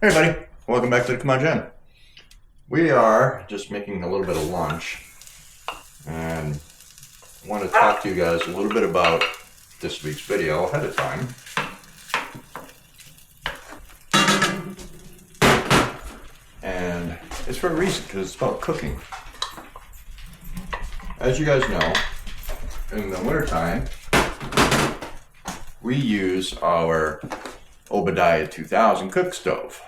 Hey everybody, welcome back to the Curmudge Inn. We are just making a little bit of lunch and want to talk to you guys a little bit about this week's video ahead of time. And it's for a reason, because it's about cooking. As you guys know, in the wintertime, we use our Obadiah 2000 cook stove.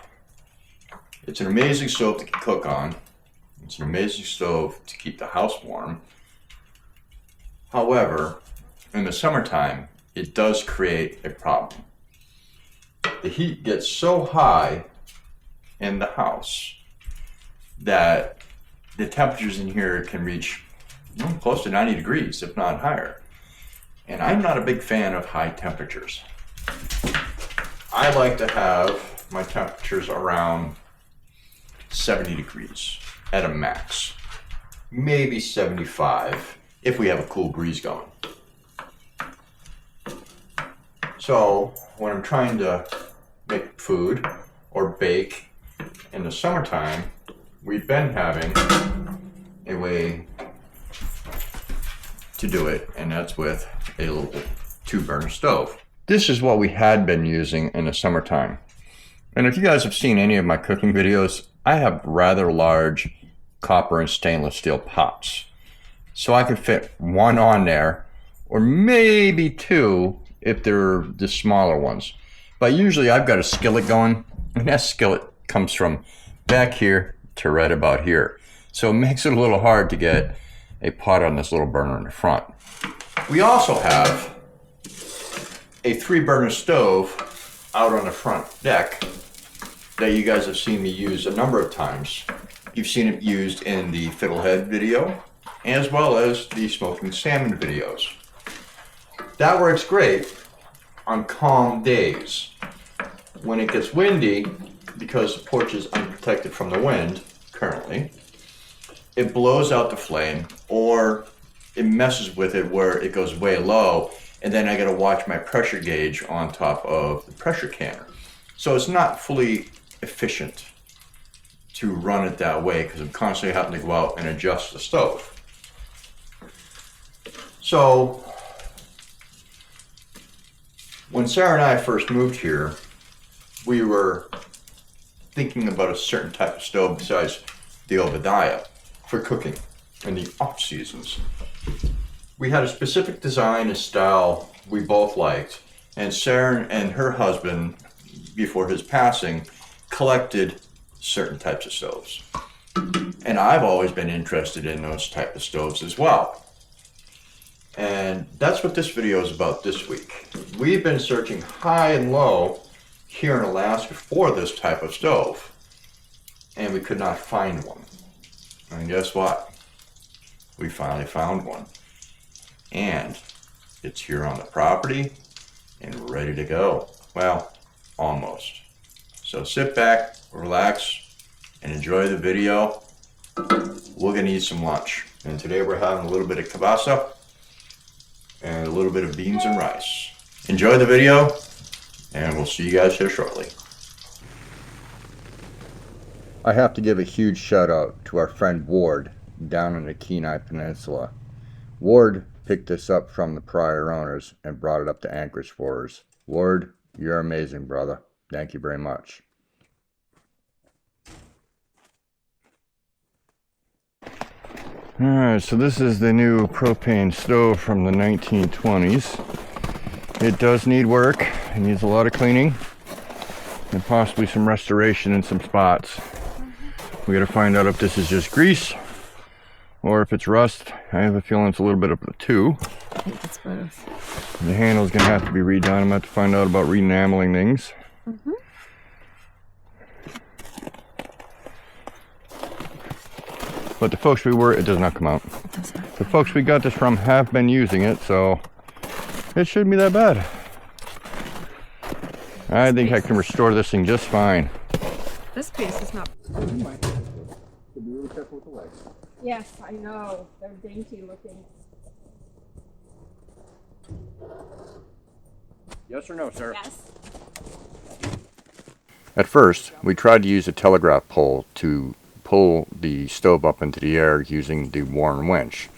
It's an amazing stove to cook on. It's an amazing stove to keep the house warm. However, in the summertime, it does create a problem. The heat gets so high in the house that the temperatures in here can reach close to 90 degrees, if not higher. And I'm not a big fan of high temperatures. I like to have my temperatures around 70 degrees at a max, maybe 75 if we have a cool breeze going. So when I'm trying to make food or bake in the summertime, we've been having a way to do it, and that's with a little 2-burner stove. This is what we had been using in the summertime. And if you guys have seen any of my cooking videos, I have rather large copper and stainless steel pots. So I could fit one on there, or maybe two if they're the smaller ones. But usually I've got a skillet going, and that skillet comes from back here to right about here. So it makes it a little hard to get a pot on this little burner in the front. We also have a 3-burner stove out on the front deck that you guys have seen me use a number of times. You've seen it used in the fiddlehead video, as well as the smoking salmon videos. That works great on calm days. When it gets windy, because the porch is unprotected from the wind currently, it blows out the flame, or it messes with it where it goes way low, and then I gotta watch my pressure gauge on top of the pressure canner. So it's not fully efficient to run it that way, because I'm constantly having to go out and adjust the stove. So when Sarah and I first moved here, we were thinking about a certain type of stove besides the Obadiah for cooking in the off seasons. We had a specific design and style we both liked, and Sarah and her husband, before his passing, collected certain types of stoves. And I've always been interested in those type of stoves as well. And that's what this video is about this week. We've been searching high and low here in Alaska for this type of stove, and we could not find one. And guess what? We finally found one. And it's here on the property and ready to go. Well, almost. So sit back, relax, and enjoy the video. We're gonna eat some lunch. And today we're having a little bit of kielbasa and a little bit of beans and rice. Enjoy the video, and we'll see you guys here shortly. I have to give a huge shout out to our friend Ward down in the Kenai Peninsula. Ward picked this up from the prior owners and brought it up to Anchorage for us. Ward, you're amazing, brother. Thank you very much. Alright, so this is the new propane stove from the 1920s. It does need work. It needs a lot of cleaning and possibly some restoration in some spots. We gotta find out if this is just grease or if it's rust. I have a feeling it's a little bit of the two. I think it's both. The handle's gonna have to be redone. I'm gonna have to find out about re-enameling things. But the folks it does not come out. The folks we got this from have been using it, so it shouldn't be that bad. I think I can restore this thing just fine. This piece is not. Be really careful with the legs. Yes, I know. They're dainty looking. Yes or no, sir? Yes. At first, we tried to use a telegraph pole to pull the stove up into the air using the worn winch.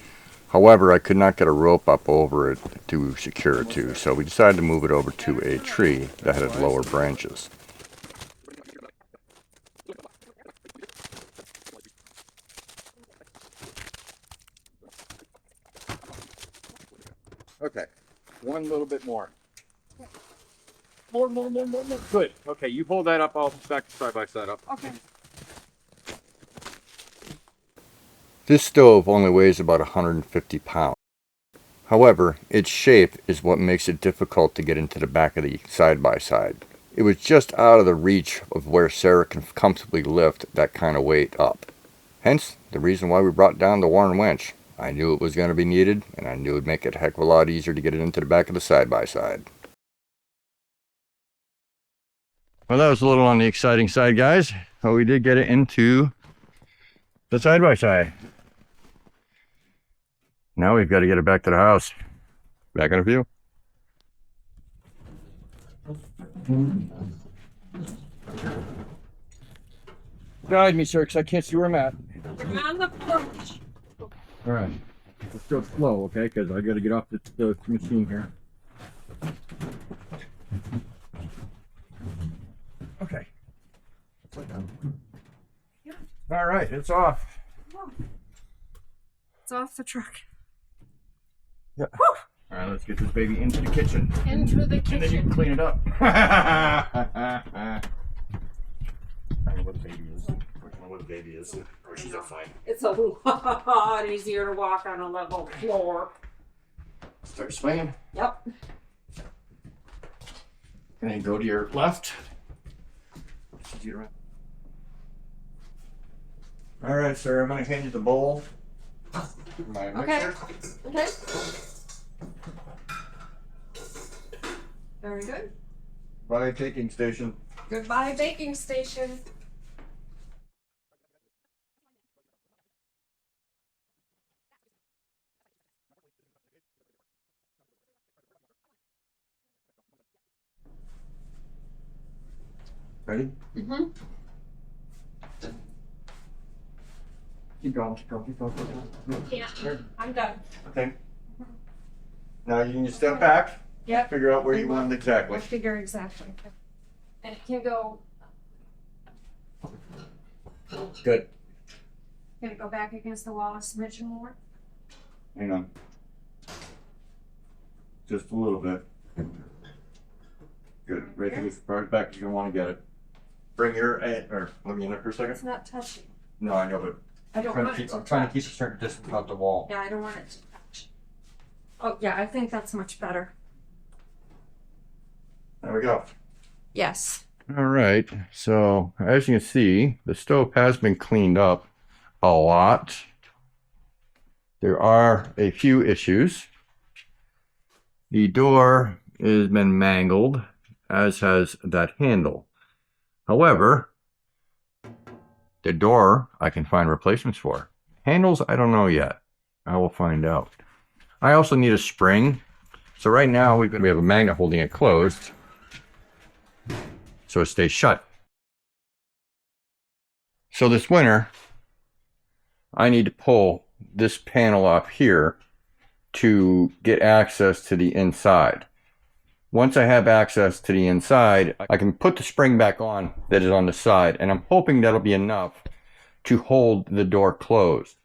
However, I could not get a rope up over it to secure it to, so we decided to move it over to a tree that had lower branches. Okay, one little bit more. More. Good. Okay, you hold that up, I'll back the side by side up. Okay. This stove only weighs about 150 pounds. However, its shape is what makes it difficult to get into the back of the side-by-side. It was just out of the reach of where Sarah can comfortably lift that kind of weight up. Hence, the reason why we brought down the worn winch. I knew it was going to be needed, and I knew it would make it a heck of a lot easier to get it into the back of the side-by-side. Well, that was a little on the exciting side, guys. But we did get it into the side-by-side. Now we've got to get it back to the house. Back in a few. Guide me, sir, because I can't see where I'm at. We're on the porch. All right. Let's go slow, okay? Because I got to get off the machine here. Okay. All right, it's off. It's off the truck. Yeah. All right, let's get this baby into the kitchen. Into the And then you can kitchen. clean it up. I don't know what the baby is. I don't know what the baby is. She's all fine. It's a lot easier to walk on a level floor. Start swinging. Yep. And then go to your left. All right, sir. I'm going to hand you the bowl. My mixer. Okay. Very good. By baking station. Goodbye, baking station. Ready? Mm-hmm. Keep going. Yeah, I'm done. Okay. Now you can just step back. Yep. Figure out where you want it exactly. I figure exactly. And it can go. Good. Can it go back against the wall a smidge more? Hang on. Just a little bit. Good. Right as far back as you want to get it. Bring your or let me in there for a second. It's not touching. No, I know, but I don't want it to I'm trying to touch. keep a certain distance off the wall. Yeah, I don't want it to touch. Oh, yeah, I think that's much better. There we go. Yes. All right. So as you can see, the stove has been cleaned up a lot. There are a few issues. The door has been mangled, as has that handle. However, the door I can find replacements for. Handles, I don't know yet. I will find out. I also need a spring. So right now we have a magnet holding it closed, so it stays shut. So this winter, I need to pull this panel off here to get access to the inside. Once I have access to the inside, I can put the spring back on that is on the side, and I'm hoping that'll be enough to hold the door closed,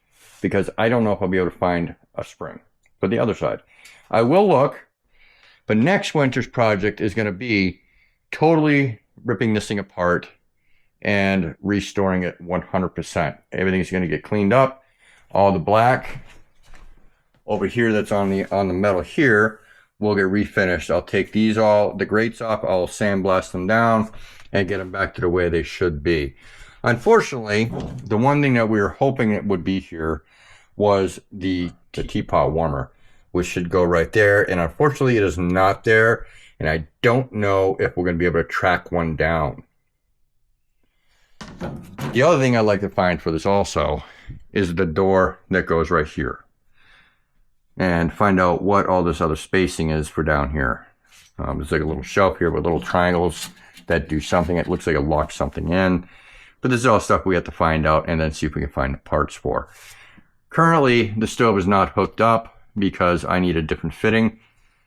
because I don't know if I'll be able to find a spring for the other side. I will look, but next winter's project is going to be totally ripping this thing apart and restoring it 100%. Everything's going to get cleaned up. All the black over here that's on the metal here will get refinished. I'll take the grates off, I'll sandblast them down and get them back to the way they should be. Unfortunately, the one thing that we were hoping it would be here was the teapot warmer, which should go right there, and unfortunately it is not there, and I don't know if we're going to be able to track one down. The other thing I'd like to find for this also is the door that goes right here, and find out what all this other spacing is for down here. There's like a little shelf here with little triangles that do something. It looks like it locks something in. But this is all stuff we have to find out and then see if we can find the parts for. Currently, the stove is not hooked up because I need a different fitting.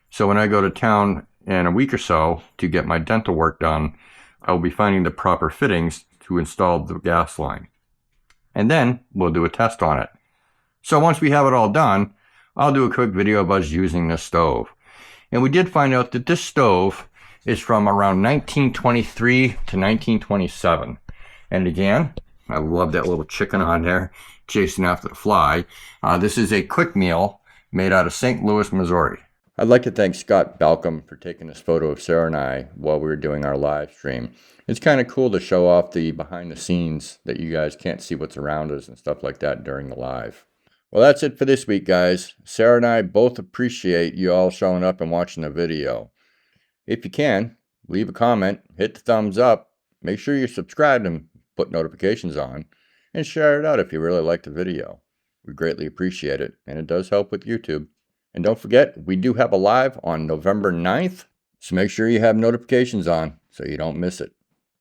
So when I go to town in a week or so to get my dental work done, I will be finding the proper fittings to install the gas line. And then we'll do a test on it. So once we have it all done, I'll do a quick video of us using this stove. And we did find out that this stove is from around 1923 to 1927. And again, I love that little chicken on there chasing after the fly. This is a quick meal made out of St. Louis, Missouri. I'd like to thank Scott Balcom for taking this photo of Sarah and I while we were doing our live stream. It's kind of cool to show off the behind the scenes that you guys can't see what's around us and stuff like that during the live. Well, that's it for this week, guys. Sarah and I both appreciate you all showing up and watching the video. If you can, leave a comment, hit the thumbs up, make sure you're subscribed and put notifications on, and share it out if you really like the video. We greatly appreciate it, and it does help with YouTube. And don't forget, we do have a live on November 9th, so make sure you have notifications on so you don't miss it.